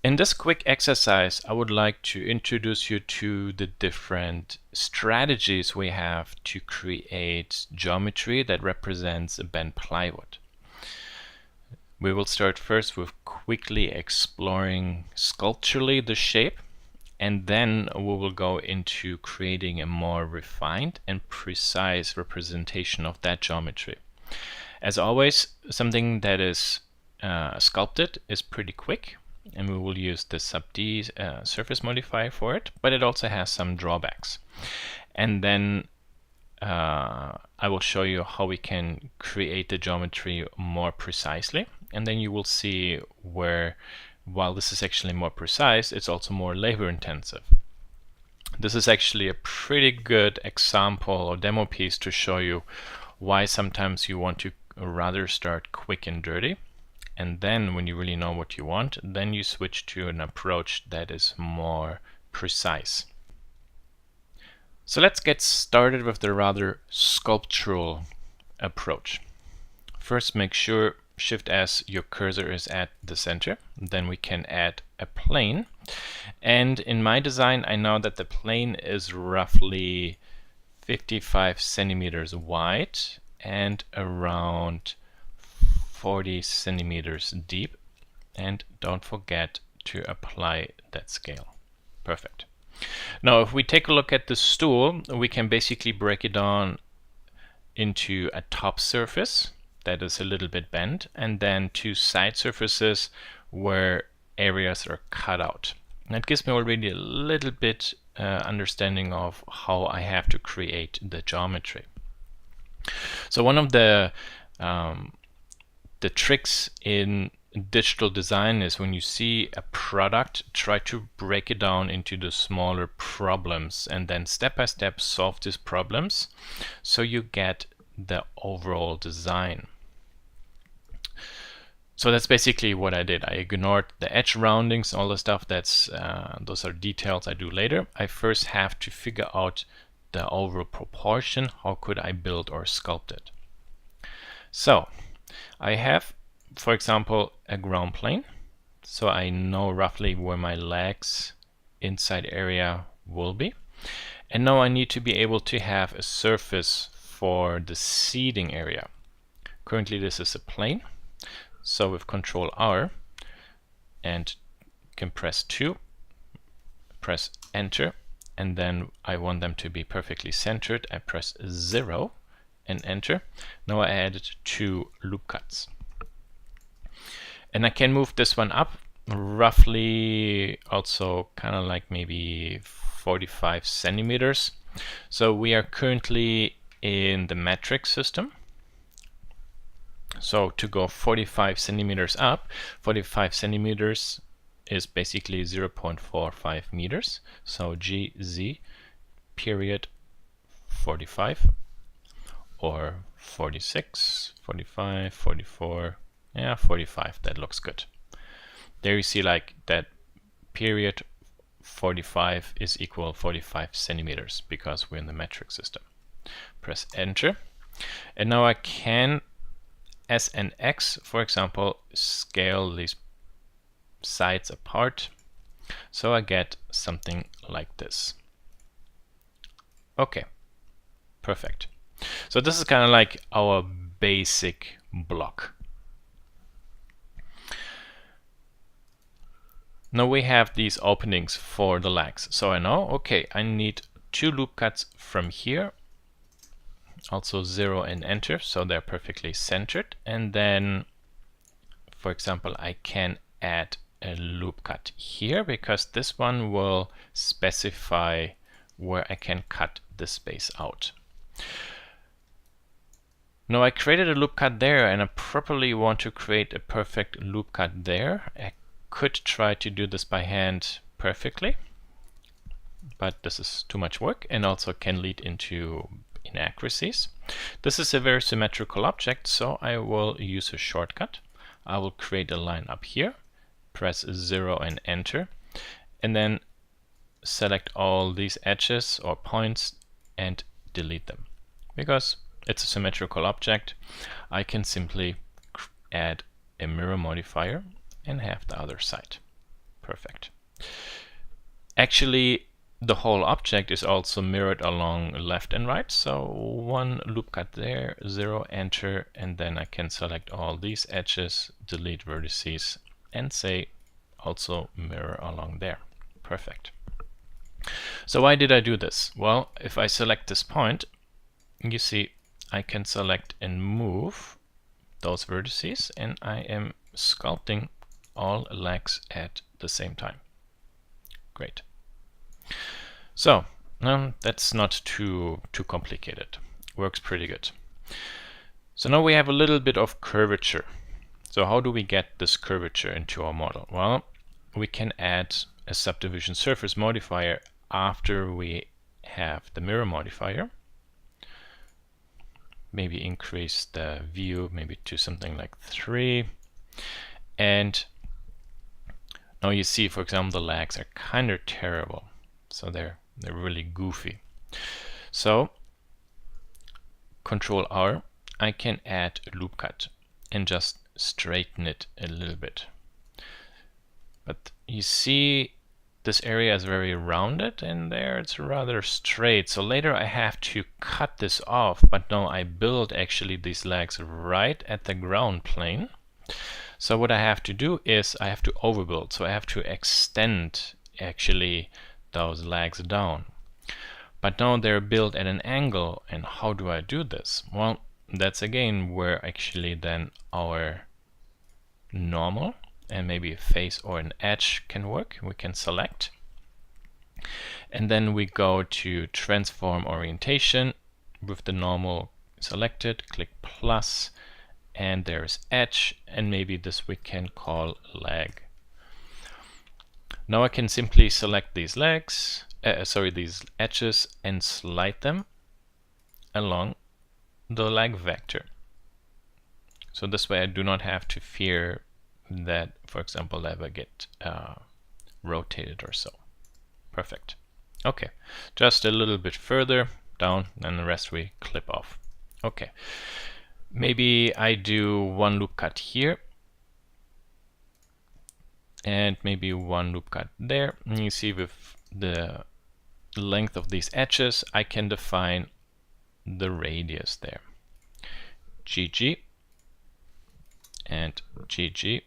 In this quick exercise, I would like to introduce you to the different strategies we have to create geometry that represents a bent plywood. We will start first with quickly exploring sculpturally the shape, and then we will go into creating a more refined and precise representation of that geometry. As always, something that is sculpted is pretty quick, and we will use the sub D surface modifier for it, but it also has some drawbacks. And then I will show you how we can create the geometry more precisely, and then you will see where, while this is actually more precise, it's also more labor intensive. This is actually a pretty good example or demo piece to show you why sometimes you want to rather start quick and dirty, and then when you really know what you want, then you switch to an approach that is more precise. So let's get started with the rather sculptural approach. First, make sure Shift S your cursor is at the center. Then we can add a plane. And in my design, I know that the plane is roughly 55 centimeters wide and around 40 centimeters deep. And don't forget to apply that scale. Perfect. Now, if we take a look at the stool, we can basically break it down into a top surface that is a little bit bent, and then two side surfaces where areas are cut out. And that gives me already a little bit understanding of how I have to create the geometry. So one of the tricks in digital design is when you see a product, try to break it down into the smaller problems and then step by step solve these problems so you get the overall design. So that's basically what I did. I ignored the edge roundings, all the stuff that's those are details I do later. I first have to figure out the overall proportion. How could I build or sculpt it? So I have, for example, a ground plane. So I know roughly where my legs inside area will be. And now I need to be able to have a surface for the seating area. Currently this is a plane. So with Control R and can press 2, press Enter, and then I want them to be perfectly centered. I press 0 and Enter. Now I added 2 loop cuts. And I can move this one up roughly also kind of like maybe 45 centimeters. So we are currently in the metric system. So to go 45 centimeters up, 45 centimeters is basically 0.45 meters. So GZ period 45 or 46, 45, 44, yeah, 45, that looks good. There you see like that period 45 is equal 45 centimeters because we're in the metric system. Press Enter. And now I can, S and X, for example, scale these sides apart. So I get something like this. Okay, perfect. So this is kind of like our basic block. Now we have these openings for the legs. So I know, okay, I need 2 loop cuts from here. Also 0 and Enter, so they're perfectly centered. And then, for example, I can add a loop cut here because this one will specify where I can cut the space out. Now I created a loop cut there and I probably want to create a perfect loop cut there. I could try to do this by hand perfectly, but this is too much work and also can lead into inaccuracies. This is a very symmetrical object, so I will use a shortcut. I will create a line up here, press 0 and Enter, and then select all these edges or points and delete them. Because it's a symmetrical object, I can simply add a mirror modifier and have the other side. Perfect. Actually, the whole object is also mirrored along left and right. So one loop cut there, 0, enter, and then I can select all these edges, delete vertices, and say also mirror along there. Perfect. So why did I do this? Well, if I select this point, you see I can select and move those vertices, and I am sculpting all legs at the same time. Great. So that's not too complicated. Works pretty good. So now we have a little bit of curvature. So how do we get this curvature into our model? Well, we can add a subdivision surface modifier after we have the mirror modifier. Maybe increase the view maybe to something like 3. And now you see, for example, the legs are kind of terrible. So they're really goofy. So Control R, I can add a loop cut and just straighten it a little bit. But you see this area is very rounded, and there it's rather straight. So later I have to cut this off, but now I build actually these legs right at the ground plane. So what I have to do is I have to overbuild. So I have to extend actually those legs down. But now they're built at an angle, and how do I do this? Well, that's again where actually then our normal and maybe a face or an edge can work. We can select, and then we go to transform orientation with the normal selected, click plus, and there's edge, and maybe this we can call leg. Now I can simply select these legs, these edges, and slide them along the leg vector. So this way I do not have to fear that, for example, they ever get rotated or so. Perfect. Okay, just a little bit further down, and the rest we clip off. Okay, maybe I do one loop cut here, and maybe one loop cut there. And you see with the length of these edges, I can define the radius there. GG and GG,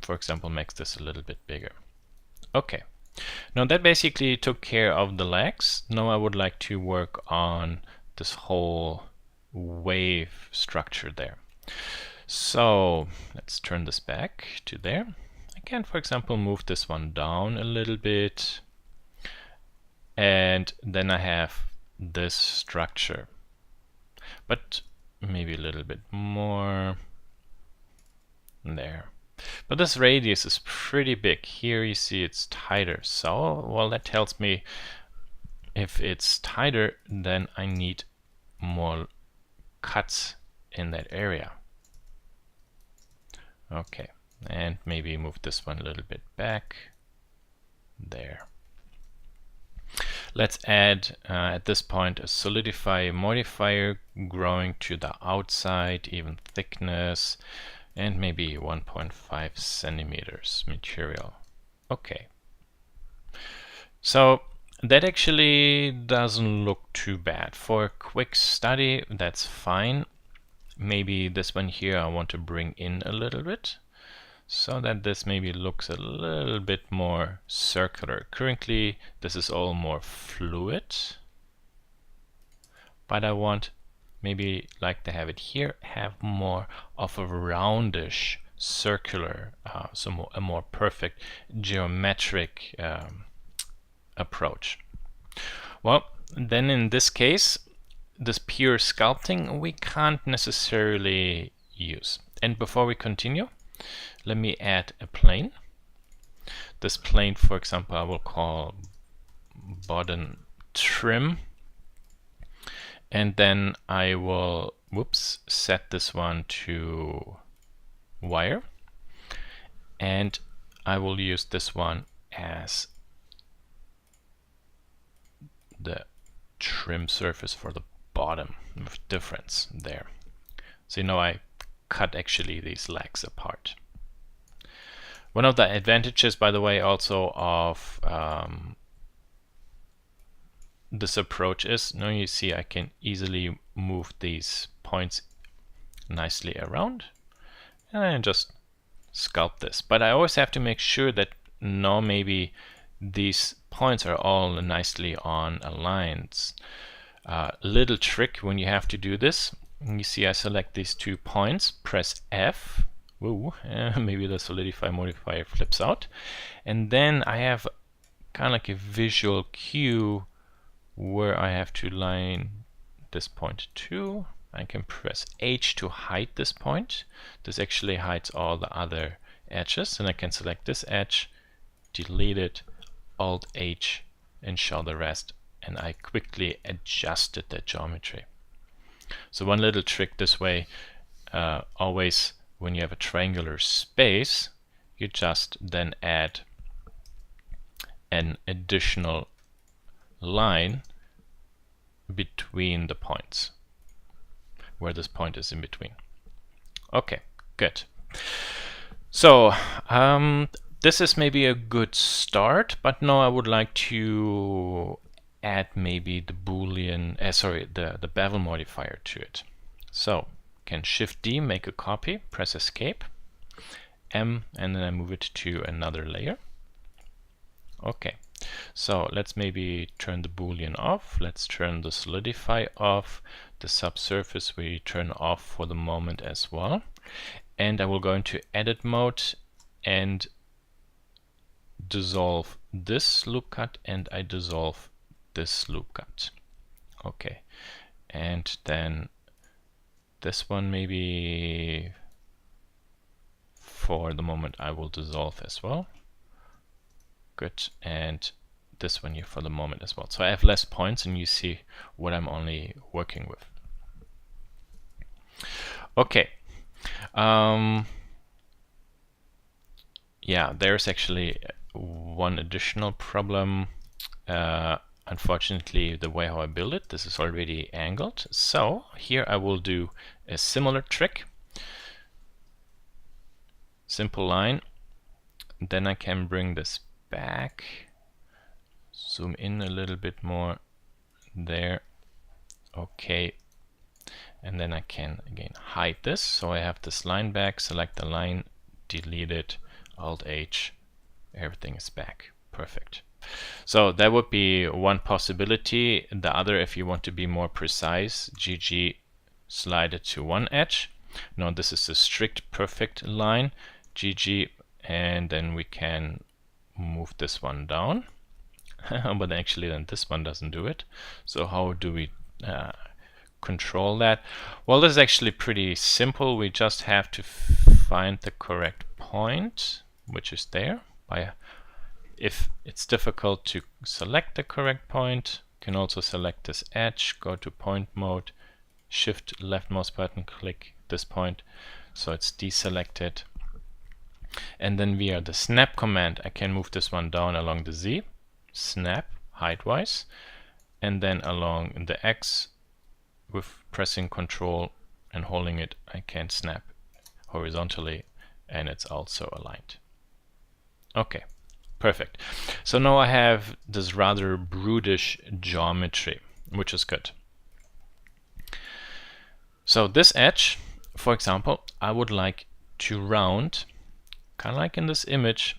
for example, makes this a little bit bigger. Okay, now that basically took care of the legs. Now I would like to work on this whole wave structure there. So let's turn this back to there. I can, for example, move this one down a little bit, and then I have this structure, but maybe a little bit more there. But this radius is pretty big. Here you see it's tighter. So, well, that tells me if it's tighter, then I need more cuts in that area. Okay, and maybe move this one a little bit back. There. Let's add, at this point, a solidify modifier growing to the outside, even thickness, and maybe 1.5 centimeters material. Okay. So that actually doesn't look too bad. For a quick study, that's fine. Maybe this one here I want to bring in a little bit, so that this maybe looks a little bit more circular. Currently, this is all more fluid, but I want maybe like to have it here, have more of a roundish circular, so a more perfect geometric approach. Well, then in this case, this pure sculpting we can't necessarily use. And before we continue, let me add a plane. This plane, for example, I will call bottom trim. And then I will, set this one to wire. And I will use this one as the trim surface for the bottom with difference there. So now I cut actually these legs apart. One of the advantages, by the way, also of this approach is, now you see I can easily move these points nicely around and just sculpt this. But I always have to make sure that now maybe these points are all nicely on aligned. Little trick when you have to do this, you see I select these 2 points, press F. Whoa, maybe the solidify modifier flips out. And then I have kind of like a visual cue where I have to line this point to. I can press H to hide this point. This actually hides all the other edges, and I can select this edge, delete it, Alt H, and show the rest. And I quickly adjusted the geometry. So one little trick this way, always when you have a triangular space, you just then add an additional line between the points, where this point is in between. Okay, good. So this is maybe a good start, but now I would like to add maybe the Boolean, the bevel modifier to it. So can Shift D, make a copy, press Escape, M, and then I move it to another layer. Okay, so let's maybe turn the Boolean off. Let's turn the solidify off. The subsurface we turn off for the moment as well. And I will go into edit mode and dissolve this loop cut, and I dissolve this loop cut. Okay, and then this one maybe for the moment I will dissolve as well. Good, and this one here for the moment as well. So I have less points, and you see what I'm only working with. Okay. Yeah, there's actually one additional problem. Unfortunately, the way how I build it, this is already angled. So here I will do a similar trick. Simple line. Then I can bring this back, zoom in a little bit more there. Okay, and then I can again hide this, so I have this line back, select the line, delete it, Alt H, everything is back. Perfect. So that would be one possibility. The other, if you want to be more precise, GG, slide it to one edge. Now this is a strict perfect line, GG, and then we can move this one down. But actually then this one doesn't do it. So how do we control that? Well, this is actually pretty simple. We just have to find the correct point, which is there. If it's difficult to select the correct point, you can also select this edge, go to point mode, shift left mouse button, click this point, so it's deselected. And then via the snap command, I can move this one down along the Z, snap height-wise, and then along the X with pressing Control and holding it, I can snap horizontally, and it's also aligned. Okay, perfect. So now I have this rather brutish geometry, which is good. So this edge, for example, I would like to round, kind of like in this image,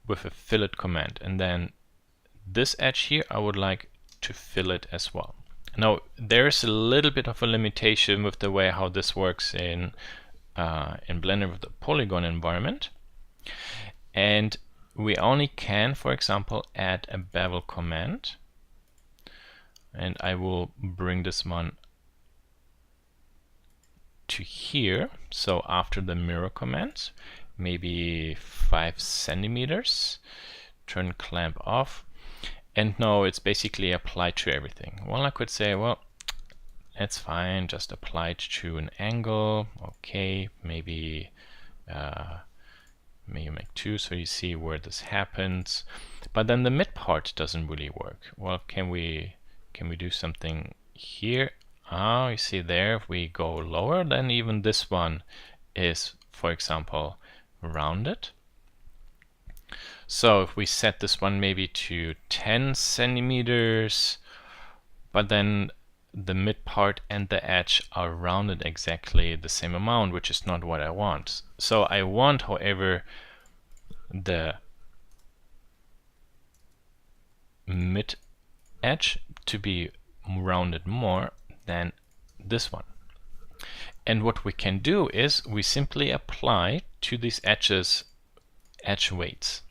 with a fillet command. And then this edge here, I would like to fillet as well. Now, there's a little bit of a limitation with the way how this works in Blender with the polygon environment. And we only can, for example, add a bevel command. And I will bring this one to here. So after the mirror command, maybe 5 centimeters, turn clamp off. And now it's basically applied to everything. Well, I could say, well, that's fine, just apply it to an angle. Okay, maybe make 2 so you see where this happens. But then the mid part doesn't really work. Well, can we do something here? Ah, you see there, if we go lower, then even this one is, for example, rounded. So if we set this one maybe to 10 centimeters, but then the mid part and the edge are rounded exactly the same amount, which is not what I want. So I want, however, the mid edge to be rounded more than this one. And what we can do is we simply apply to these edges edge weights.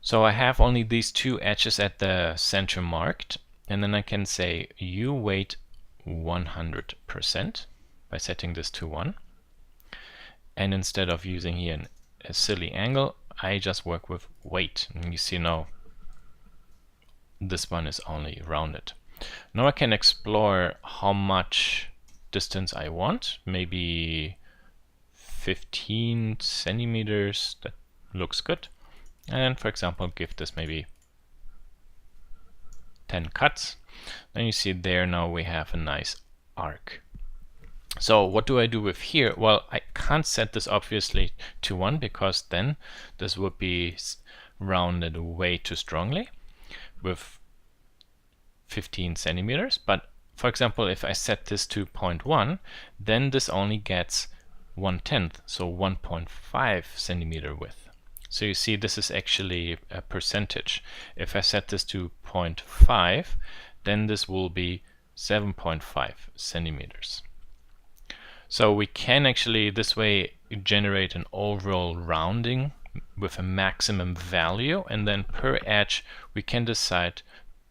So I have only these two edges at the center marked, and then I can say you weight 100% by setting this to 1. And instead of using here a silly angle, I just work with weight. And you see now this one is only rounded. Now I can explore how much distance I want, maybe 15 centimeters, that looks good. And for example, give this maybe 10 cuts. And you see there now we have a nice arc. So what do I do with here? Well, I can't set this obviously to 1 because then this would be rounded way too strongly with 15 centimeters. But for example, if I set this to 0.1, then this only gets 1/10, so 1.5 centimeter width. So you see this is actually a percentage. If I set this to 0.5, then this will be 7.5 centimeters. So we can actually this way generate an overall rounding with a maximum value, and then per edge we can decide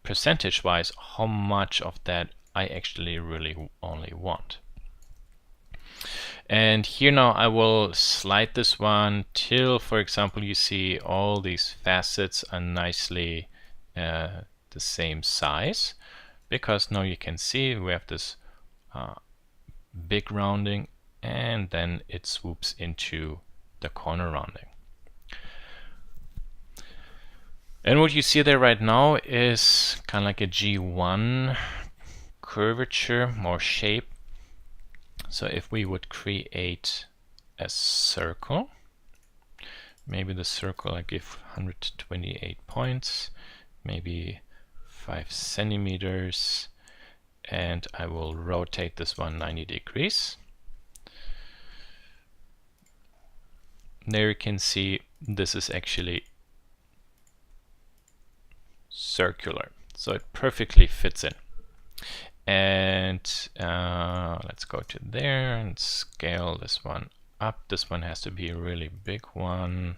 percentage-wise how much of that I actually really only want. And here now I will slide this one till, for example, you see all these facets are nicely the same size, because now you can see we have this big rounding, and then it swoops into the corner rounding. And what you see there right now is kind of like a G1 curvature or shape. So if we would create a circle, maybe the circle I give 128 points, maybe 5 centimeters, and I will rotate this one 90 degrees. There you can see this is actually circular, so it perfectly fits in. And let's go to there and scale this one up. This one has to be a really big one.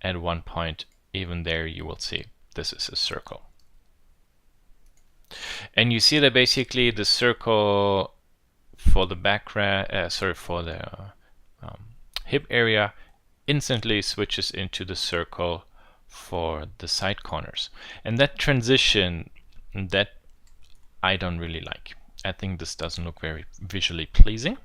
At one point, even there, you will see this is a circle. And you see that basically the circle for the background, for the hip area instantly switches into the circle for the side corners. And that transition, that I don't really like. I think this doesn't look very visually pleasing.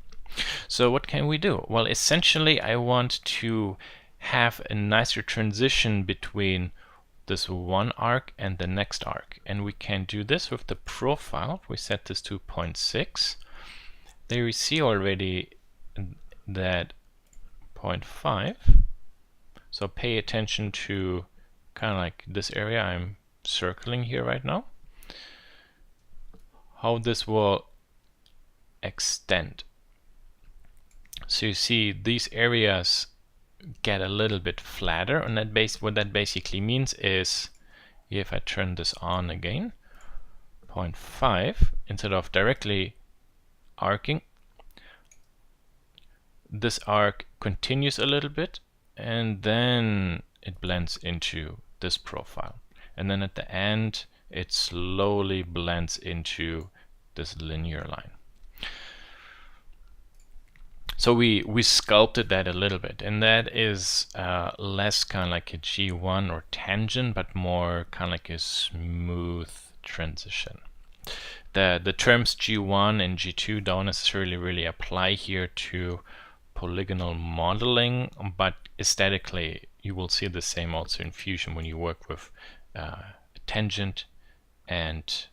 So what can we do? Well, essentially I want to have a nicer transition between this one arc and the next arc. And we can do this with the profile. We set this to 0.6. There you see already that 0.5. So pay attention to kind of like this area I'm circling here right now, how this will extend. So you see these areas get a little bit flatter, and that what that basically means is, if I turn this on again, 0.5, instead of directly arcing, this arc continues a little bit and then it blends into this profile, and then at the end it slowly blends into this linear line. So we sculpted that a little bit, and that is less kind of like a G1 or tangent, but more kind of like a smooth transition. The terms G1 and G2 don't necessarily really apply here to polygonal modeling, but aesthetically you will see the same also in Fusion when you work with tangent and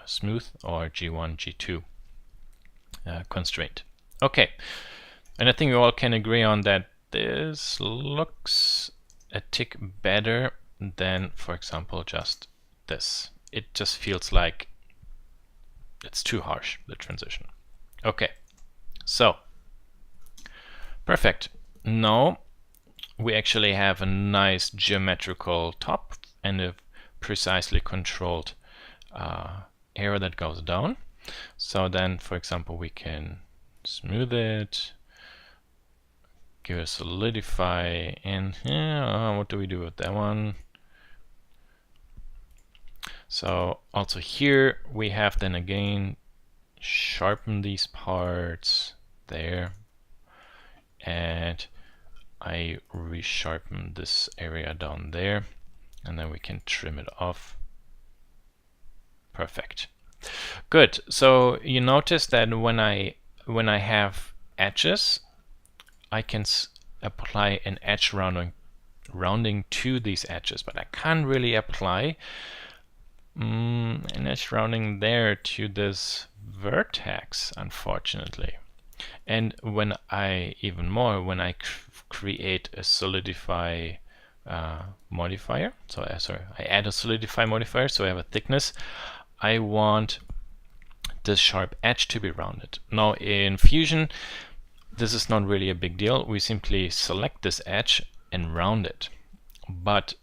smooth or G1, G2 constraint. Okay, and I think we all can agree on that this looks a tick better than, for example, just this. It just feels like it's too harsh, the transition. Okay, so perfect. Now we actually have a nice geometrical top and a precisely controlled area that goes down. So then, for example, we can smooth it, give it a solidify, and what do we do with that one? So also here we have then again sharpen these parts there, and I resharpen this area down there, and then we can trim it off. Perfect. Good. So you notice that when I have edges, I can apply an edge rounding to these edges, but I can't really apply an edge rounding there to this vertex, unfortunately. And when I create a solidify modifier, so I add a solidify modifier, so I have a thickness, I want this sharp edge to be rounded. Now in Fusion, this is not really a big deal. We simply select this edge and round it. But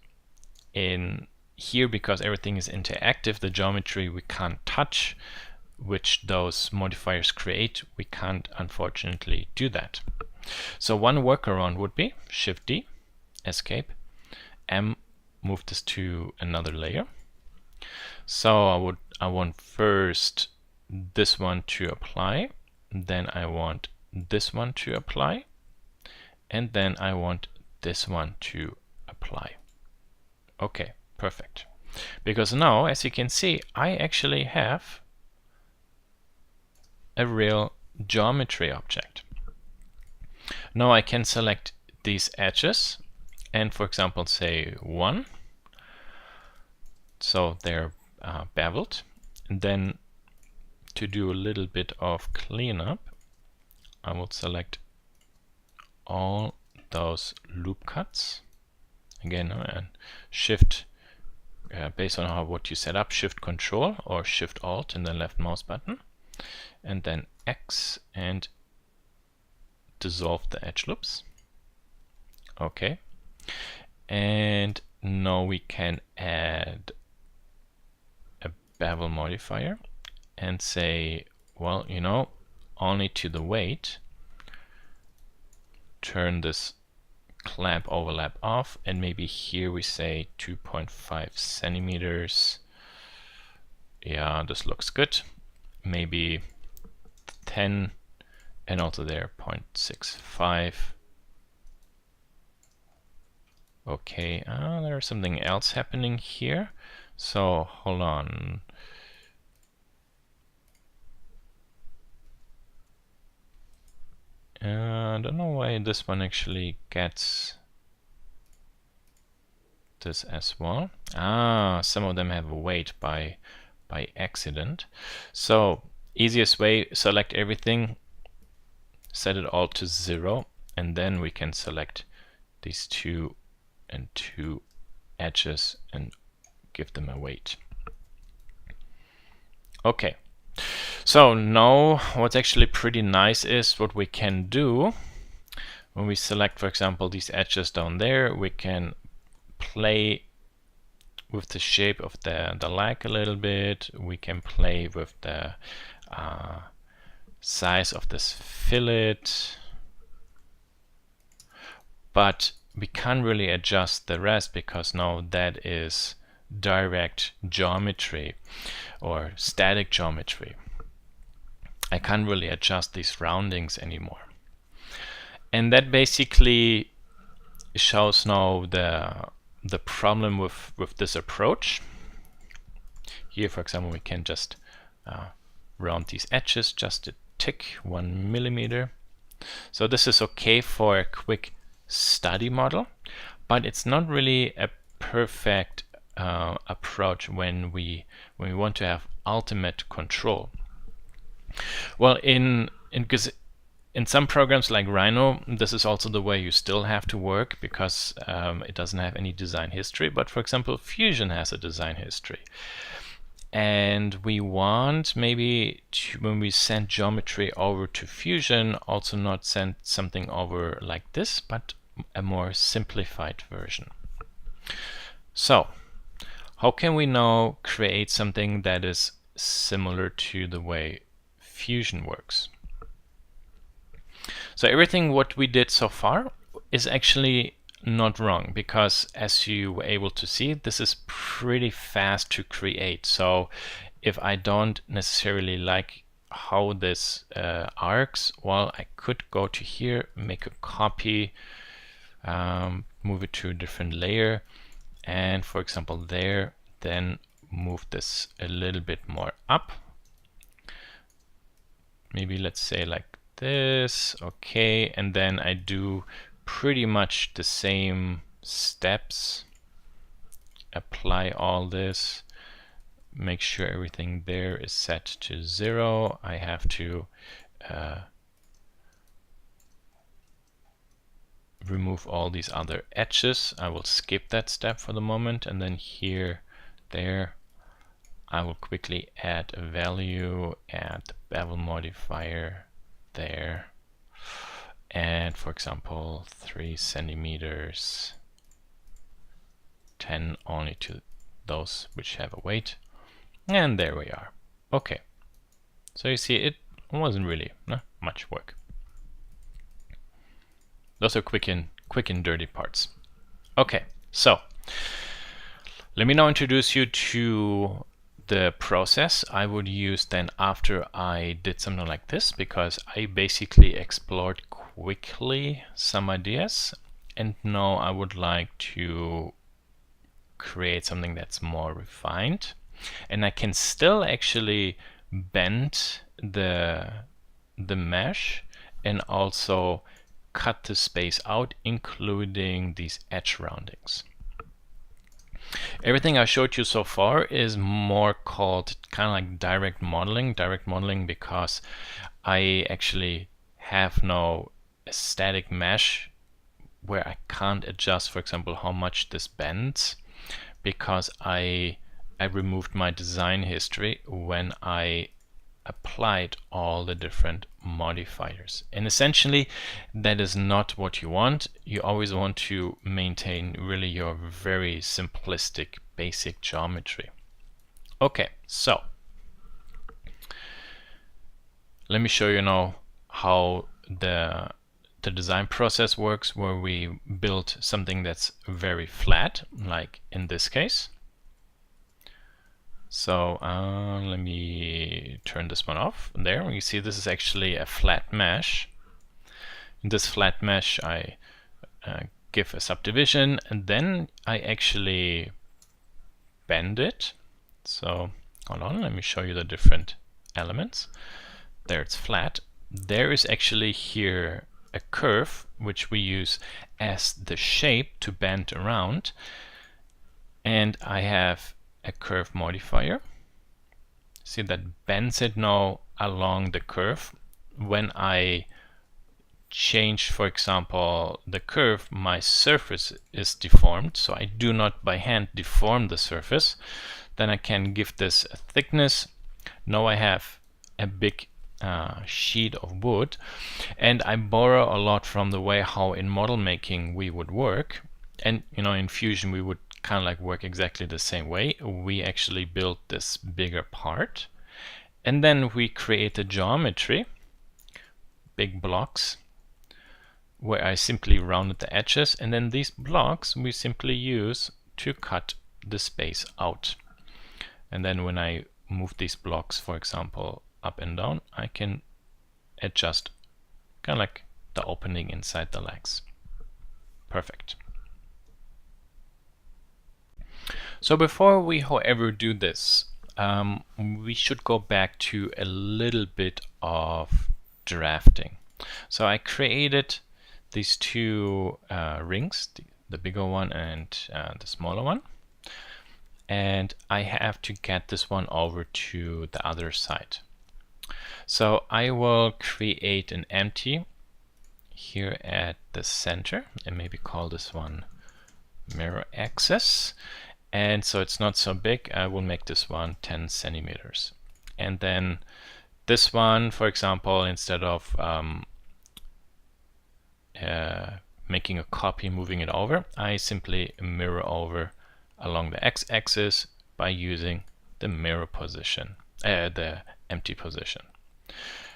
in here, because everything is interactive, the geometry we can't touch, which those modifiers create, we can't unfortunately do that. So one workaround would be Shift D, Escape, M, move this to another layer. So I want first this one to apply, then I want this one to apply, and then I want this one to apply. Okay, perfect. Because now, as you can see, I actually have a real geometry object. Now I can select these edges and, for example, say 1. So they're beveled. And then to do a little bit of cleanup, I will select all those loop cuts. Again, and Shift, based on what you set up, Shift Control or Shift Alt and then left mouse button, and then X and dissolve the edge loops. Okay, and now we can add a bevel modifier and say, well, only to the weight, turn this clamp overlap off, and maybe here we say 2.5 centimeters. Yeah, this looks good. Maybe 10, and also there 0.65. Okay, there's something else happening here. So hold on. I don't know why this one actually gets this as well. Some of them have a weight by accident. So easiest way, select everything, set it all to 0, and then we can select these 2 and 2 edges and give them a weight. Okay. So now what's actually pretty nice is what we can do when we select, for example, these edges down there, we can play with the shape of the leg a little bit. We can play with the size of this fillet, but we can't really adjust the rest because now that is direct geometry or static geometry. I can't really adjust these roundings anymore. And that basically shows now the problem with this approach. Here, for example, we can just round these edges just a tick, 1 millimeter. So this is okay for a quick study model, but it's not really a perfect approach when we want to have ultimate control. Well, because In some programs like Rhino, this is also the way you still have to work, because it doesn't have any design history. But for example, Fusion has a design history. And we want maybe to, when we send geometry over to Fusion, also not send something over like this, but a more simplified version. So how can we now create something that is similar to the way Fusion works? So everything what we did so far is actually not wrong, because as you were able to see, this is pretty fast to create. So if I don't necessarily like how this arcs, well, I could go to here, make a copy, move it to a different layer, and for example there, then move this a little bit more up. Maybe let's say like this, okay, and then I do pretty much the same steps, apply all this, make sure everything there is set to 0. I have to remove all these other edges. I will skip that step for the moment, and then here, there, I will quickly add a value, add the bevel modifier there, and for example 3 centimeters, 10 only to those which have a weight, and there we are. Okay, so you see it wasn't really much work. Those are quick and dirty parts. Okay, so let me now introduce you to the process I would use then after I did something like this, because I basically explored quickly some ideas, and now I would like to create something that's more refined, and I can still actually bend the mesh and also cut the space out, including these edge roundings. Everything I showed you so far is more called kind of like direct modeling because I actually have no static mesh where I can't adjust, for example, how much this bends, because I removed my design history when I applied all the different modifiers. And essentially that is not what you want. You always want to maintain really your very simplistic basic geometry. Okay, so let me show you now how the design process works, where we build something that's very flat, like in this case. So let me turn this one off. There you see this is actually a flat mesh. In this flat mesh I give a subdivision, and then I actually bend it. So hold on, let me show you the different elements. There it's flat. There is actually here a curve which we use as the shape to bend around, and I have a curve modifier. See, that bends it now along the curve. When I change, for example, the curve, my surface is deformed, so I do not by hand deform the surface. Then I can give this a thickness. Now I have a big sheet of wood, and I borrow a lot from the way how in model making we would work, and in Fusion we would kind of like work exactly the same way. We actually built this bigger part, and then we create a geometry, big blocks, where I simply rounded the edges, and then these blocks we simply use to cut the space out. And then when I move these blocks, for example, up and down, I can adjust kind of like the opening inside the legs. Perfect. So before we, however, do this, we should go back to a little bit of drafting. So I created these two rings, the bigger one and the smaller one. And I have to get this one over to the other side. So I will create an empty here at the center and maybe call this one mirror axis. And so it's not so big, I will make this one 10 centimeters. And then this one, for example, instead of making a copy, moving it over, I simply mirror over along the x-axis by using the mirror position, the empty position.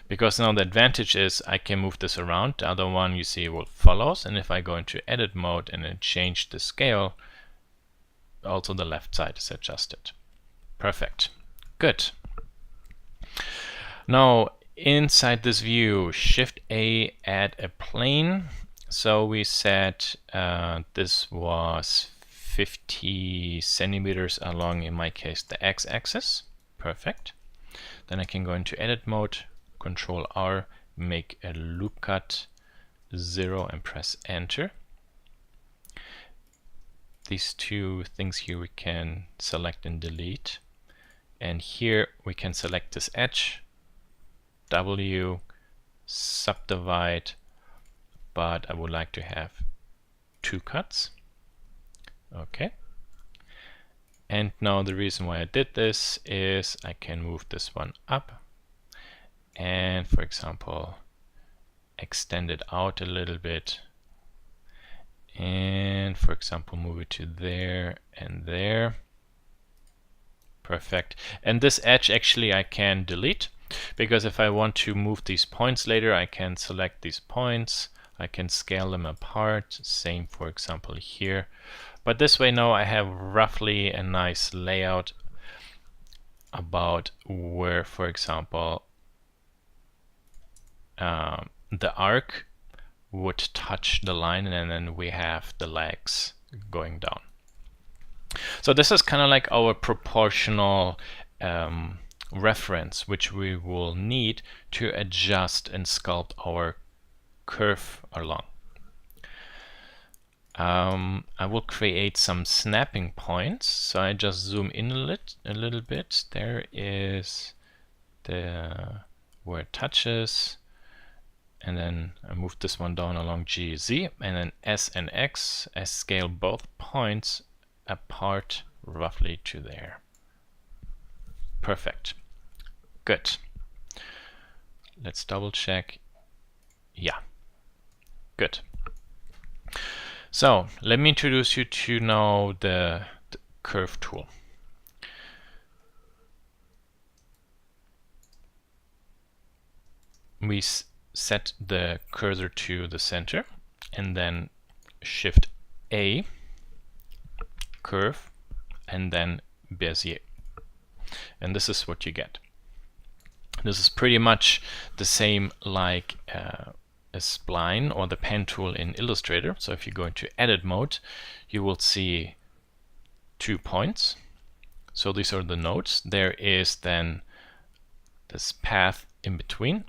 Because now the advantage is I can move this around. The other one you see will follows, and if I go into edit mode and then change the scale, also the left side is adjusted. Perfect. Good. Now inside this view, Shift A, add a plane. So we said this was 50 centimeters along, in my case, the x-axis. Perfect. Then I can go into edit mode, Control R, make a loop cut 0 and press enter. These two things here we can select and delete. And here we can select this edge, W, subdivide, but I would like to have 2 cuts. Okay. And now the reason why I did this is I can move this one up and, for example, extend it out a little bit. And, for example, move it to there and there. Perfect. And this edge actually I can delete, because if I want to move these points later, I can select these points. I can scale them apart. Same, for example, here. But this way now I have roughly a nice layout about where, for example, the arc would touch the line, and then we have the legs going down. So this is kind of like our proportional reference, which we will need to adjust and sculpt our curve along. I will create some snapping points. So I just zoom in a little bit. There is where it touches. And then I move this one down along G, Z, and then S and X. I scale both points apart roughly to there. Perfect. Good. Let's double check. Yeah. Good. So let me introduce you to now the curve tool. We set the cursor to the center and then Shift A, curve, and then Bezier. And this is what you get. This is pretty much the same like a spline or the pen tool in Illustrator. So if you go into edit mode, you will see 2 points. So these are the nodes. There is then this path in between.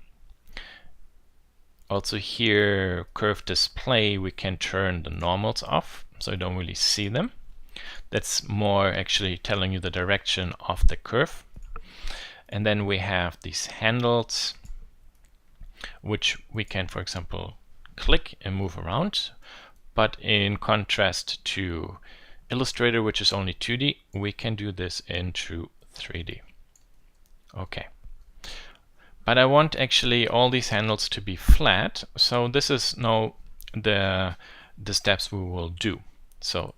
Also here, curve display, we can turn the normals off, so you don't really see them. That's more actually telling you the direction of the curve. And then we have these handles, which we can, for example, click and move around. But in contrast to Illustrator, which is only 2D, we can do this into 3D. Okay. But I want actually all these handles to be flat, so this is now the steps we will do. So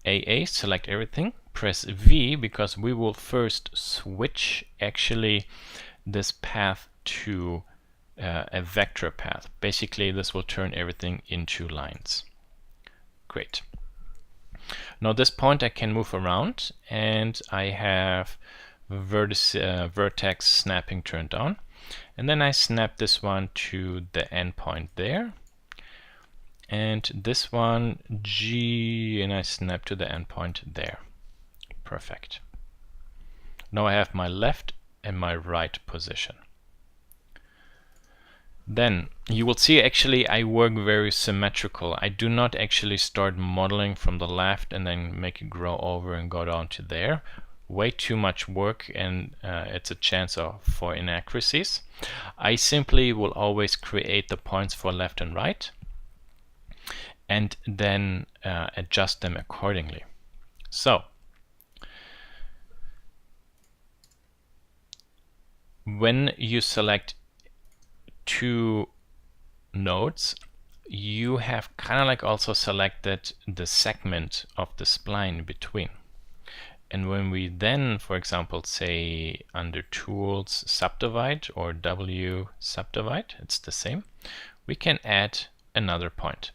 AA, select everything, press V, because we will first switch actually this path to a vector path. Basically, this will turn everything into lines. Great. Now this point I can move around, and I have vertex snapping turned on, and then I snap this one to the endpoint there, and this one G, and I snap to the endpoint there. Perfect. Now I have my left and my right position. Then you will see actually I work very symmetrical. I do not actually start modeling from the left and then make it grow over and go down to there. way too much work, and it's a chance for inaccuracies. I simply will always create the points for left and right and then adjust them accordingly. So when you select two nodes, you have kind of like also selected the segment of the spline between. And when we then, for example, say under Tools Subdivide or W Subdivide, it's the same, we can add another point.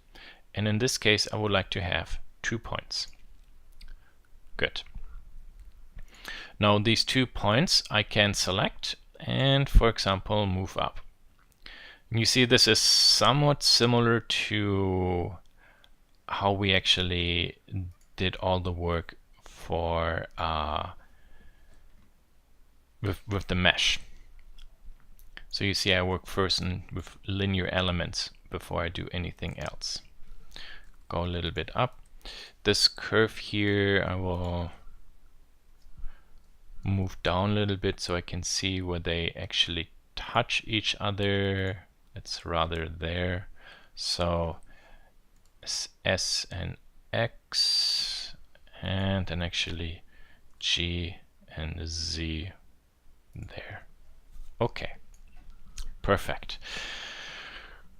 And in this case, I would like to have 2 points. Good. Now these 2 points I can select and, for example, move up. You see, this is somewhat similar to how we actually did all the work for with the mesh. So you see, I work first with linear elements before I do anything else. Go a little bit up. This curve here, I will move down a little bit so I can see where they actually touch each other. It's rather there. So S and X, and then actually G and Z there. Okay, perfect.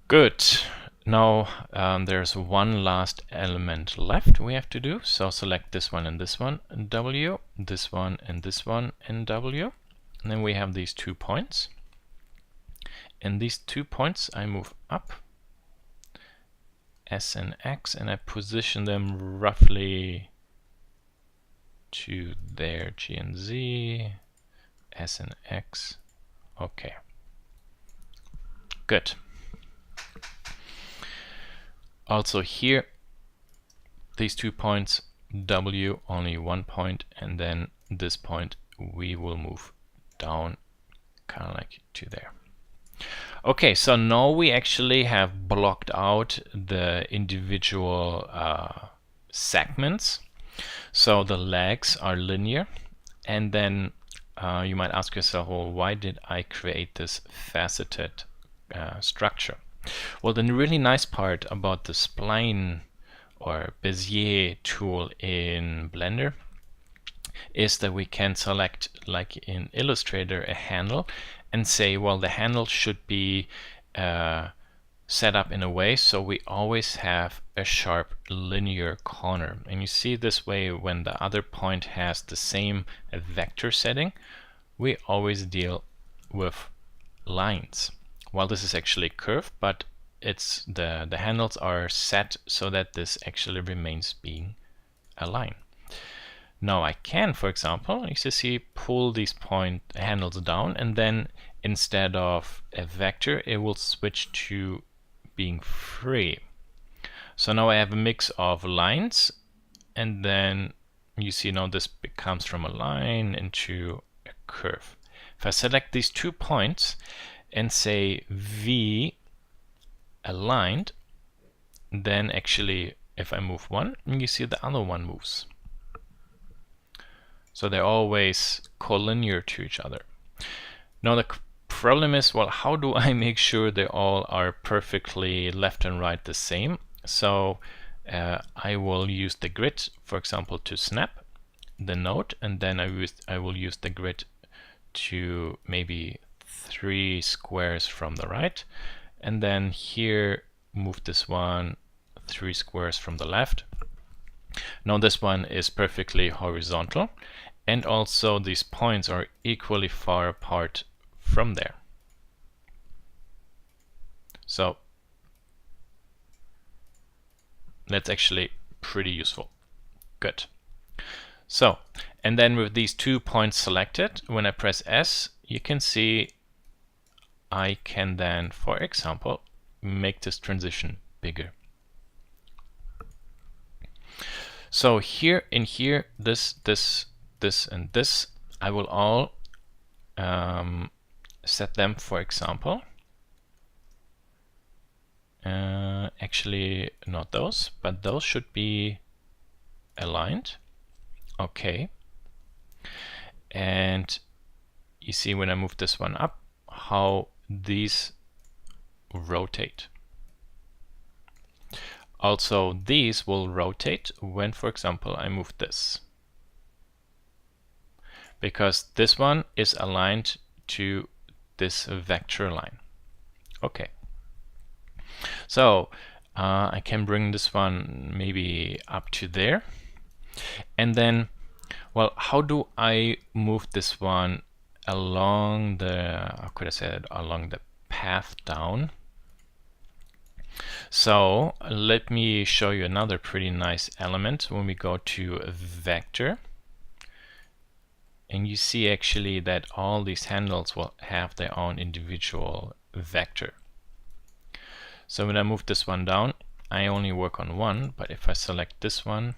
Good. Now there's one last element left we have to do. So select this one and this one, and W, this one and this one, and W. And then we have these 2 points. And these 2 points I move up, S and X, and I position them roughly to there, G and Z, S and X. Okay, good. Also here, these 2 points, W, only 1 point, and then this point we will move down kind of like to there. Okay, so now we actually have blocked out the individual segments. So the legs are linear, and then you might ask yourself, well, why did I create this faceted structure? Well, the really nice part about the spline or Bezier tool in Blender is that we can select, like in Illustrator, a handle and say, well, the handle should be set up in a way so we always have a sharp linear corner. And you see this way, when the other point has the same vector setting, we always deal with lines. Well, this is actually curved, but it's the handles are set so that this actually remains being a line. Now I can, for example, you see, pull these point handles down, and then instead of a vector, it will switch to being free. So now I have a mix of lines, and then you see now this becomes from a line into a curve. If I select these 2 points and say V aligned, then actually if I move one, you see the other one moves. So they're always collinear to each other. Now the problem is, well, how do I make sure they all are perfectly left and right the same? So I will use the grid, for example, to snap the node, and then I will use the grid to maybe 3 squares from the right, and then here move this one 3 squares from the left. Now this one is perfectly horizontal, and also these points are equally far apart from there. So that's actually pretty useful. Good. So, and then with these 2 points selected, when I press S, you can see I can then, for example, make this transition bigger. So here in here, this, and this, I will all set them, for example. Actually, not those, but those should be aligned. Okay. And you see when I move this one up, how these rotate. Also, these will rotate when, for example, I move this, because this one is aligned to this vector line. Okay, so I can bring this one maybe up to there. And then, well, how do I move this one along the, how could I say it, along the path down? So let me show you another pretty nice element when we go to vector. And you see actually that all these handles will have their own individual vector. So when I move this one down, I only work on one, but if I select this one,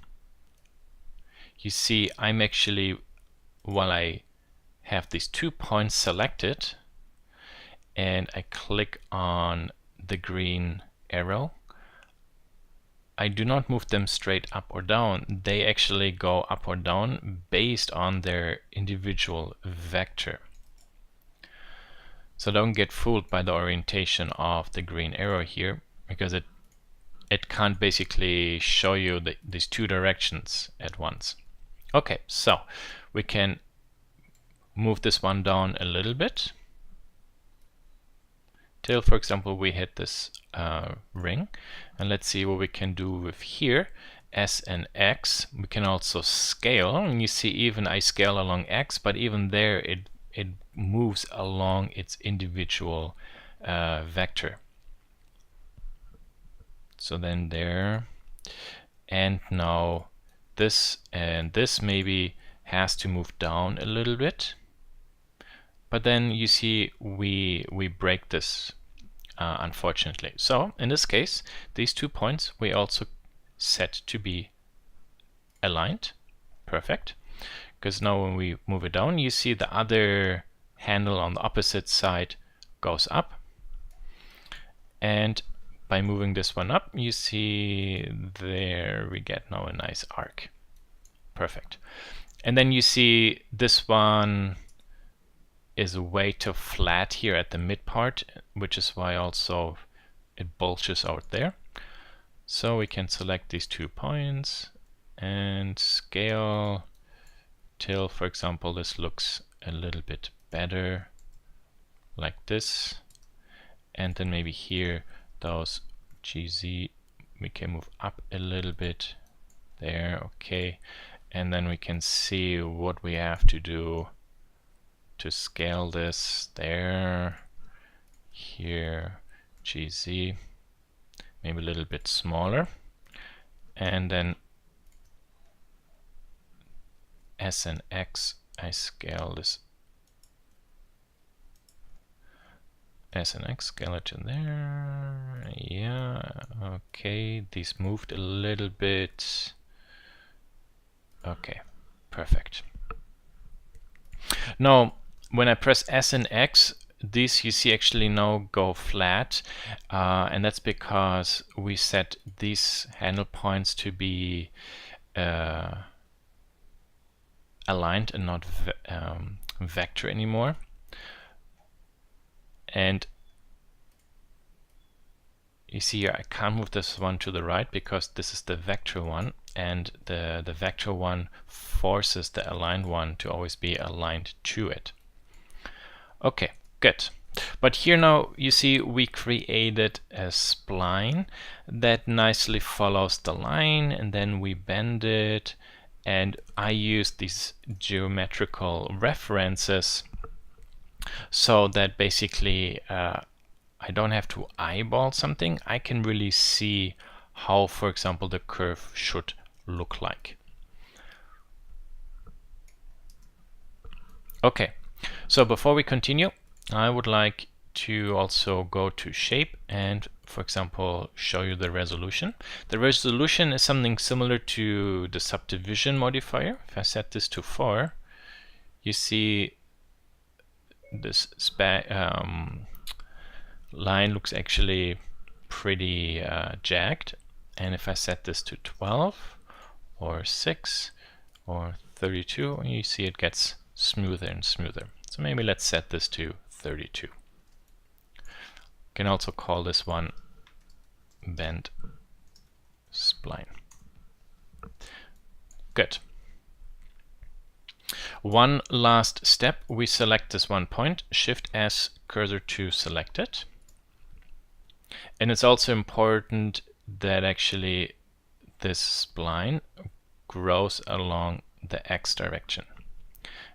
you see I'm actually, while I have these 2 points selected and I click on the green arrow, I do not move them straight up or down. They actually go up or down based on their individual vector. So don't get fooled by the orientation of the green arrow here, because it can't basically show you these two directions at once. Okay, so we can move this one down a little bit till, for example, we hit this ring. And let's see what we can do with here. S and X. We can also scale, and you see even I scale along X, but even there it moves along its individual vector. So then there, and now this and this maybe has to move down a little bit. But then you see we break this, unfortunately. So in this case, these 2 points we also set to be aligned. Perfect. Because now when we move it down, you see the other handle on the opposite side goes up. And by moving this one up, you see there we get now a nice arc. Perfect. And then you see this one is way too flat here at the mid part, which is why also it bulges out there. So we can select these 2 points and scale till, for example, this looks a little bit better, like this. And then maybe here, those GZ, we can move up a little bit there, okay. And then we can see what we have to do to scale this there, here, GZ, maybe a little bit smaller. And then S and X, I scale this S and X, scale it to there. Yeah, okay, these moved a little bit. Okay, perfect. Now, when I press S and X, these you see actually now go flat, and that's because we set these handle points to be aligned and not vector anymore. And you see here I can't move this one to the right because this is the vector one, and the vector one forces the aligned one to always be aligned to it. Okay, good. But here now you see we created a spline that nicely follows the line, and then we bend it, and I use these geometrical references so that basically I don't have to eyeball something. I can really see how, for example, the curve should look like. Okay, so before we continue, I would like to also go to shape and, for example, show you the resolution. The resolution is something similar to the subdivision modifier. If I set this to 4, you see this line looks actually pretty jagged. And if I set this to 12 or 6 or 32, and you see it gets smoother and smoother. So maybe let's set this to 32. Can also call this one bend spline. Good. One last step, we select this one point, Shift S, cursor to selected. And it's also important that actually this spline grows along the X direction.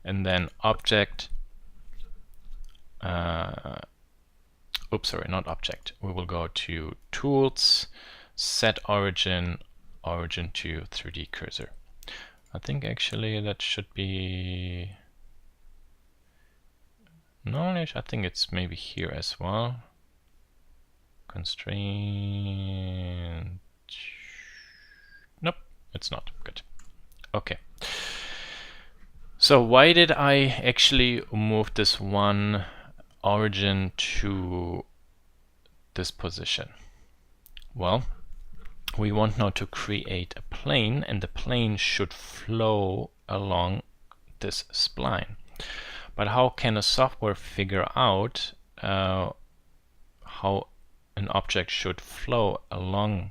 And then object, oops, sorry, not object. We will go to Tools, Set Origin, Origin to 3D Cursor. I think actually that should be... No, I think it's maybe here as well. Constraint... Nope, it's not. Good. Okay. So why did I actually move this one origin to this position? Well, we want now to create a plane, and the plane should flow along this spline. But how can a software figure out how an object should flow along,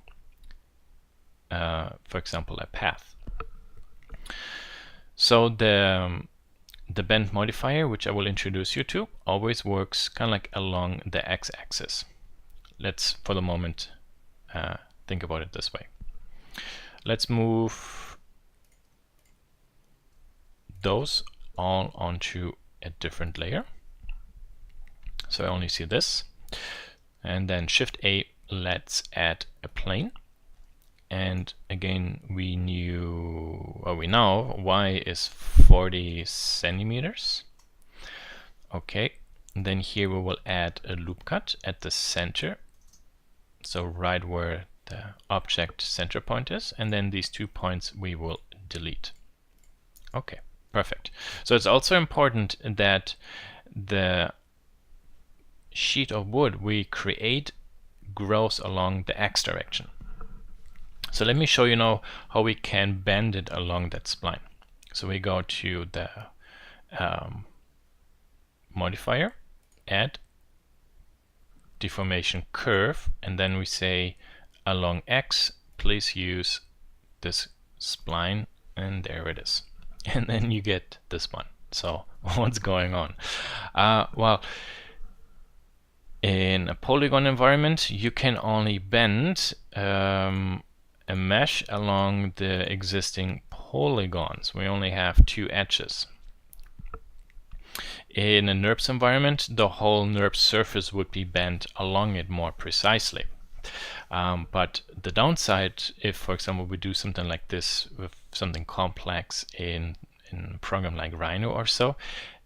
for example, a path? So the bend modifier, which I will introduce you to, always works kind of like along the x-axis. Let's, for the moment, think about it this way. Let's move those all onto a different layer. So I only see this. And then Shift A, let's add a plane. And again, we know Y is 40 centimeters. Okay, and then here we will add a loop cut at the center. So right where the object center point is, and then these 2 points we will delete. Okay, perfect. So it's also important that the sheet of wood we create grows along the X direction. So let me show you now how we can bend it along that spline. So we go to the modifier, add deformation curve, and then we say along X, please use this spline, and there it is. And then you get this one. So what's going on? Well, in a polygon environment, you can only bend a mesh along the existing polygons. We only have 2 edges. In a NURBS environment, the whole NURBS surface would be bent along it more precisely. But the downside, if for example we do something like this with something complex in a program like Rhino or so,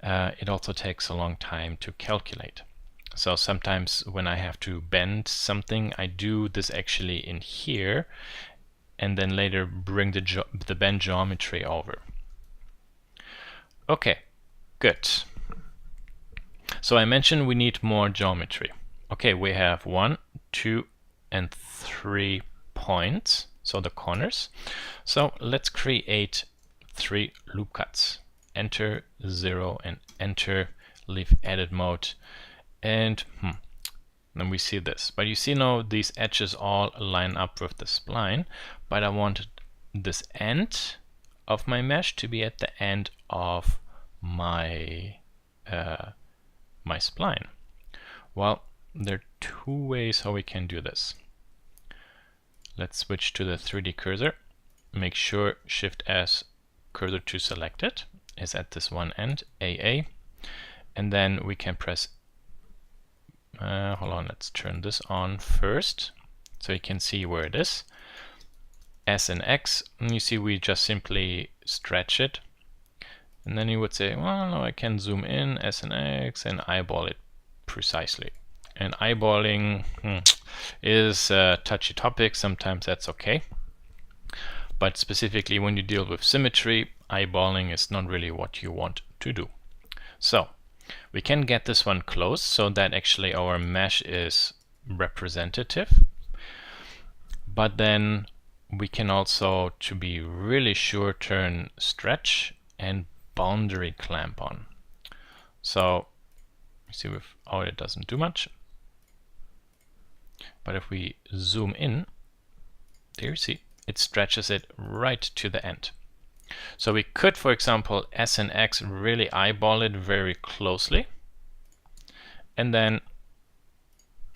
it also takes a long time to calculate. So sometimes when I have to bend something, I do this actually in here, and then later bring the bend geometry over. Okay, good. So I mentioned we need more geometry. Okay, we have 1, 2, and 3 points, so the corners. So let's create 3 loop cuts. Enter 0 and enter, leave edit mode, and then we see this. But you see now these edges all line up with the spline, but I want this end of my mesh to be at the end of my my spline. Well, there are 2 ways how we can do this. Let's switch to the 3D cursor. Make sure Shift S, cursor to selected, is at this one end, AA, and then we can press hold on, let's turn this on first so you can see where it is. S and X, and you see we just simply stretch it, and then you would say, well, now I can zoom in, S and X, and eyeball it precisely. And eyeballing is a touchy topic. Sometimes that's okay, but specifically when you deal with symmetry, eyeballing is not really what you want to do. So we can get this one close so that actually our mesh is representative, but then we can also, to be really sure, turn stretch and boundary clamp on. So you see with, oh, it doesn't do much. But if we zoom in, there you see, it stretches it right to the end. So we could, for example, S and X really eyeball it very closely, and then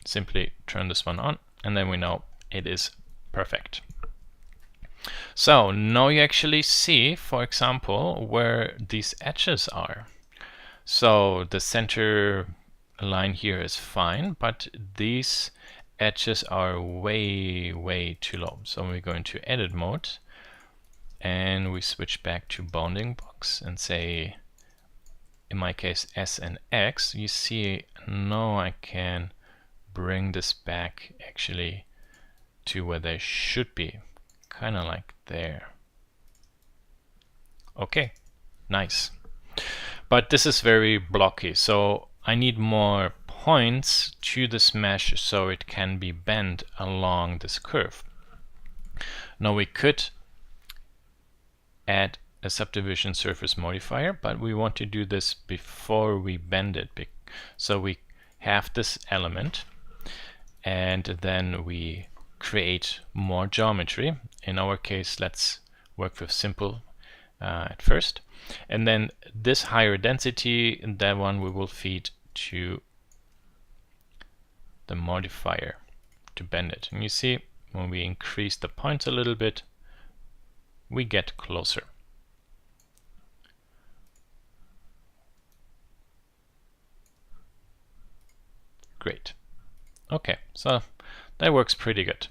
simply turn this one on, and then we know it is perfect. So now you actually see, for example, where these edges are. So the center line here is fine, but these edges are way too low. So we go into edit mode and we switch back to bounding box and say, in my case, S and X. You see now I can bring this back actually to where they should be, kind of like there. Okay, nice. But this is very blocky, so I need more points to this mesh so it can be bent along this curve. Now we could add a subdivision surface modifier, but we want to do this before we bend it. So we have this element and then we create more geometry. In our case, let's work with simple at first. And then this higher density, that one we will feed to the modifier to bend it. And you see, when we increase the points a little bit, we get closer. Great. Okay, so that works pretty good.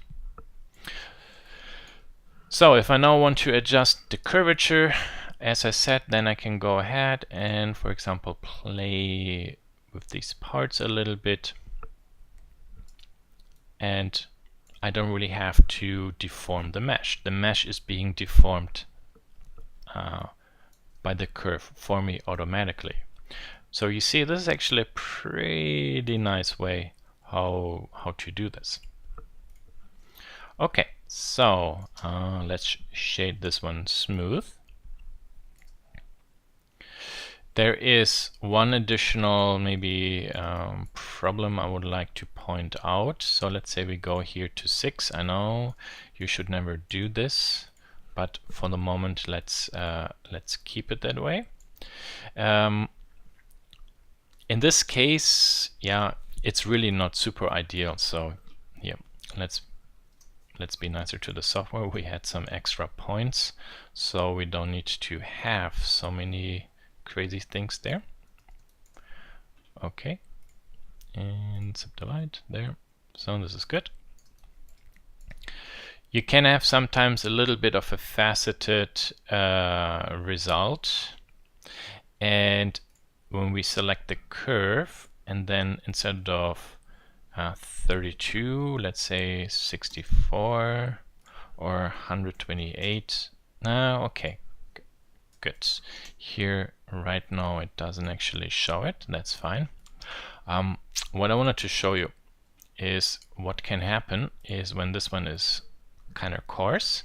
So if I now want to adjust the curvature, as I said, then I can go ahead and, for example, play with these parts a little bit. And I don't really have to deform the mesh. The mesh is being deformed by the curve for me automatically. So you see, this is actually a pretty nice way how to do this. Okay, so let's shade this one smooth. There is one additional maybe problem I would like to point out. So let's say we go here to 6. I know you should never do this, but for the moment let's keep it that way. In this case, yeah, it's really not super ideal. So yeah, let's be nicer to the software. We had some extra points, so we don't need to have so many crazy things there. Okay, and subdivide there. So this is good. You can have sometimes a little bit of a faceted result, and when we select the curve and then instead of 32, let's say 64 or 128. Okay, good. Here right now it doesn't actually show it. That's fine. What I wanted to show you is what can happen is when this one is kind of coarse.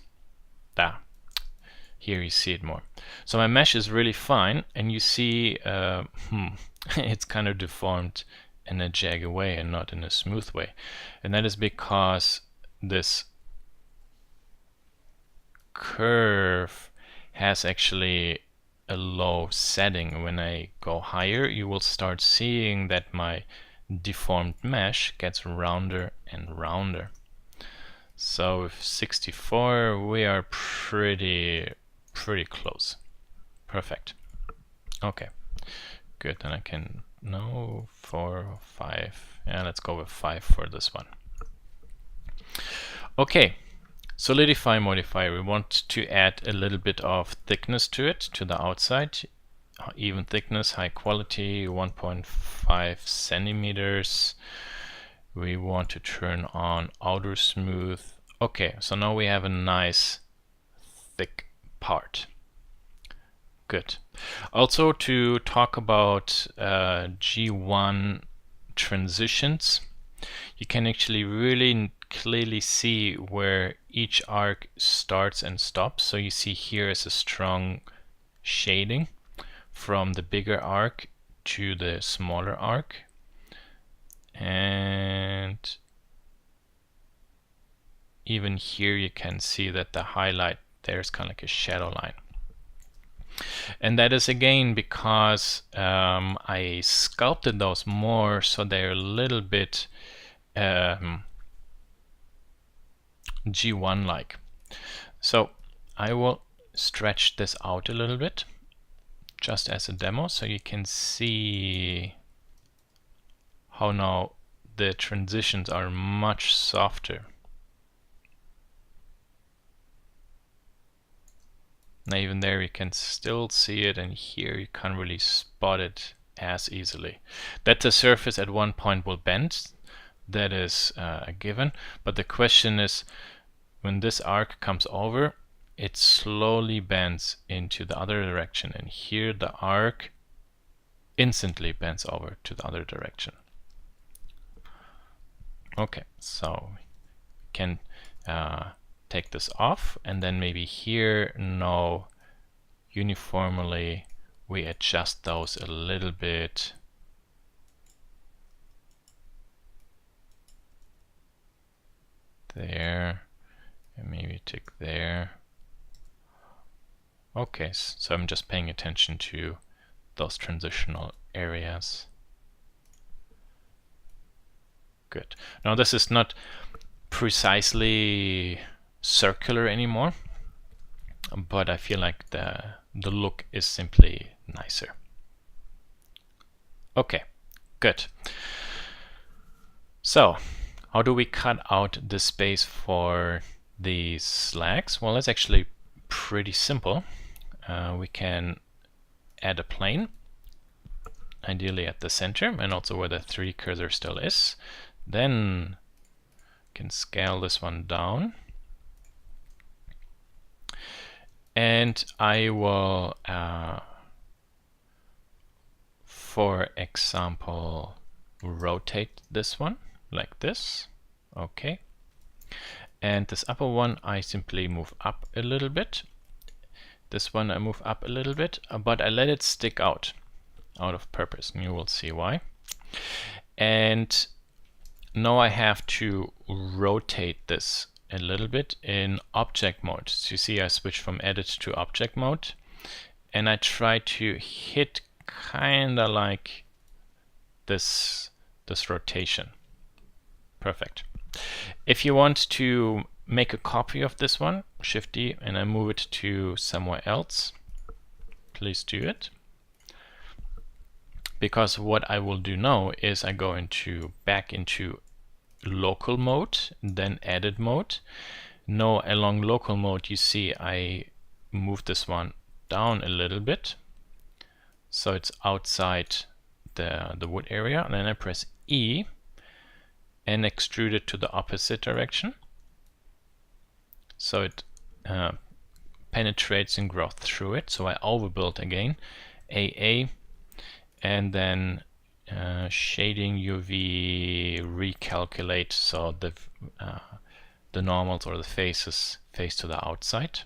Here you see it more. So my mesh is really fine, and you see it's kind of deformed in a jagged way and not in a smooth way. And that is because this curve has actually a low setting. When I go higher, you will start seeing that my deformed mesh gets rounder and rounder. So with 64, we are pretty close. Perfect. Okay, good. Then I can, no, 4 or 5. Yeah, let's go with 5 for this one. Okay, solidify modifier. We want to add a little bit of thickness to it, to the outside. Even thickness, high quality, 1.5 centimeters. We want to turn on outer smooth. Okay, so now we have a nice thick part. Good. Also to talk about G1 transitions, you can actually really clearly see where each arc starts and stops. So you see here is a strong shading from the bigger arc to the smaller arc. And even here you can see that the highlight, there's kind of like a shadow line. And that is again because I sculpted those more so they're a little bit G1 like. So I will stretch this out a little bit just as a demo so you can see how now the transitions are much softer. Now even there you can still see it, and here you can't really spot it as easily. That the surface at one point will bend, that is a given, but the question is, when this arc comes over, it slowly bends into the other direction, and here the arc instantly bends over to the other direction. Okay, so we can take this off, and then maybe here now uniformly we adjust those a little bit. There, and maybe tick there. Okay, so I'm just paying attention to those transitional areas. Good. Now this is not precisely circular anymore, but I feel like the look is simply nicer. Okay, good. So how do we cut out the space for these slags? Well, it's actually pretty simple. We can add a plane, ideally at the center and also where the 3 cursor still is. Then can scale this one down, and I will for example rotate this one like this. Okay, and this upper one I simply move up a little bit. This one I move up a little bit, but I let it stick out of purpose, and you will see why. And now I have to rotate this a little bit in object mode. So you see I switch from edit to object mode, and I try to hit kinda like this rotation. Perfect. If you want to make a copy of this one, Shift D, and I move it to somewhere else, please do it. Because what I will do now is I go back into local mode, then edit mode. Now along local mode you see I move this one down a little bit so it's outside the wood area, and then I press E and extrude it to the opposite direction so it penetrates and grows through it. So I overbuild again, AA, and then shading UV recalculate so the normals or the faces face to the outside.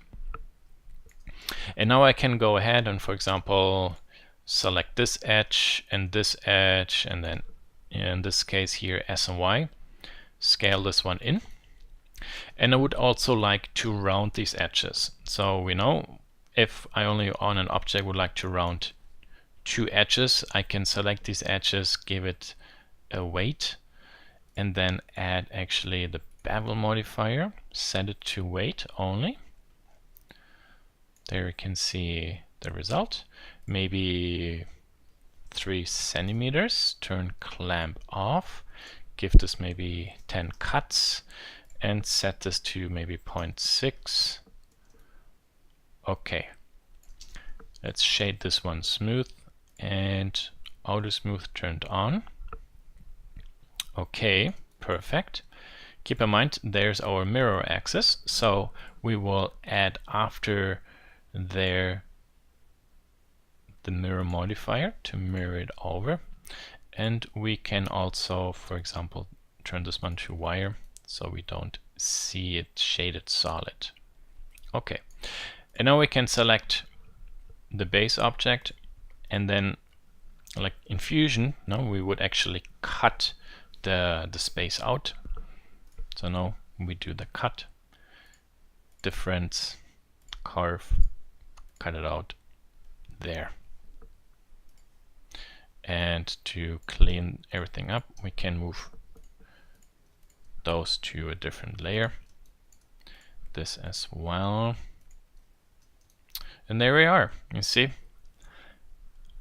And now I can go ahead and, for example, select this edge, and then in this case here S and Y, scale this one in. And I would also like to round these edges. So we know if I only on an object would like to round 2 edges, I can select these edges, give it a weight, and then add actually the bevel modifier, set it to weight only. There you can see the result. Maybe 3 centimeters, turn clamp off, give this maybe 10 cuts, and set this to maybe 0.6. Okay, let's shade this one smooth, and auto smooth turned on. Okay, perfect. Keep in mind there's our mirror axis, so we will add after there the mirror modifier to mirror it over, and we can also, for example, turn this one to wire so we don't see it shaded solid. Okay, and now we can select the base object, and then like in Fusion, now we would actually cut the space out. So now we do the cut, difference, carve, cut it out there. And to clean everything up, we can move those to a different layer. This as well. And there we are, you see?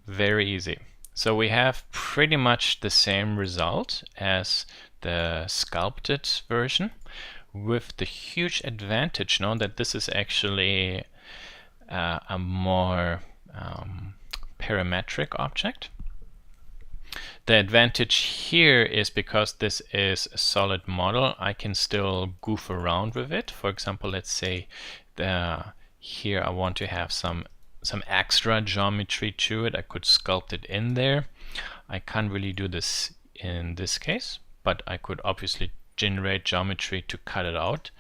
Very easy. So we have pretty much the same result as the sculpted version, with the huge advantage now that this is actually a more parametric object. The advantage here is because this is a solid model, I can still goof around with it. For example, let's say here I want to have some extra geometry to it. I could sculpt it in there. I can't really do this in this case, but I could obviously generate geometry to cut it out,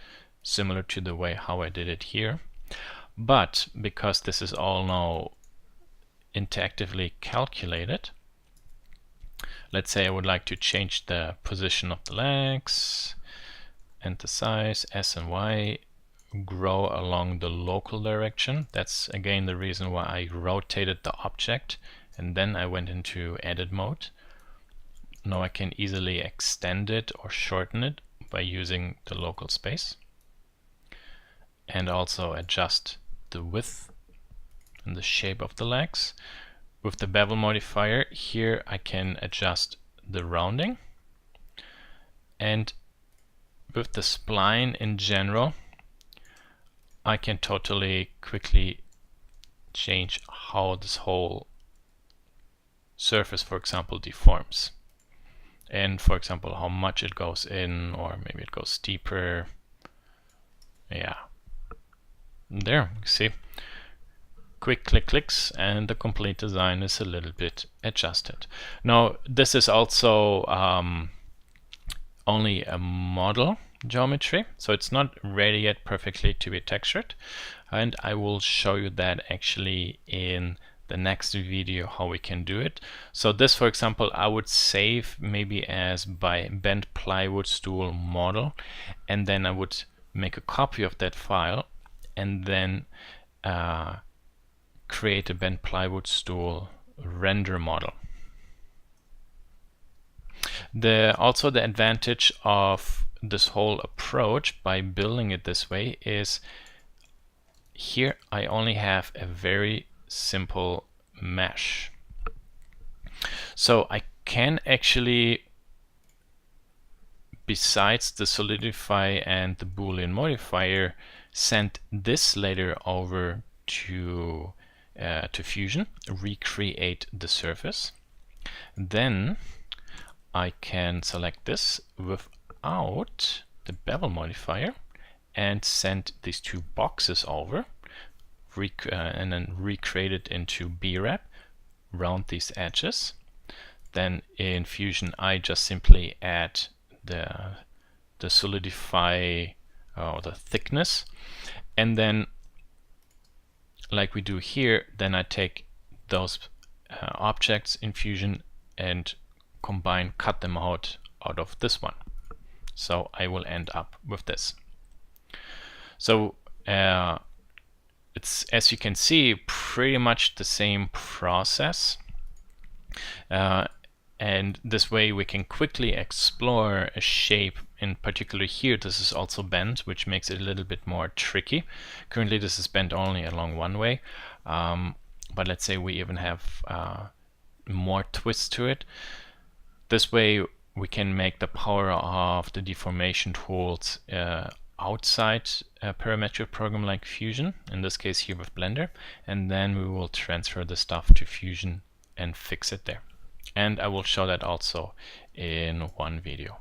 similar to the way how I did it here. But because this is all now interactively calculated, let's say I would like to change the position of the legs and the size, S and Y, grow along the local direction. That's again the reason why I rotated the object and then I went into edit mode. Now I can easily extend it or shorten it by using the local space, and also adjust the width and the shape of the legs. With the bevel modifier here I can adjust the rounding, and with the spline in general I can totally quickly change how this whole surface, for example, deforms, and for example how much it goes in, or maybe it goes deeper. Yeah, there you see, quick clicks and the complete design is a little bit adjusted. Now this is also only a model geometry, so it's not ready yet perfectly to be textured, and I will show you that actually in the next video how we can do it. So this, for example, I would save maybe as by bent plywood stool model, and then I would make a copy of that file and then create a bent plywood stool render model. Also the advantage of this whole approach by building it this way is here I only have a very simple mesh. So I can actually, besides the solidify and the Boolean modifier, send this layer over to Fusion, recreate the surface. Then I can select this without the bevel modifier and send these two boxes over, and then recreate it into BWrap, round these edges. Then in Fusion I just simply add the solidify or the thickness, and then like we do here, then I take those objects in Fusion and cut them out of this one. So I will end up with this. So it's, as you can see, pretty much the same process, and this way we can quickly explore a shape. In particular here this is also bent, which makes it a little bit more tricky. Currently this is bent only along one way, but let's say we even have more twists to it. This way we can make the power of the deformation tools outside a parametric program like Fusion, in this case here with Blender, and then we will transfer the stuff to Fusion and fix it there. And I will show that also in one video.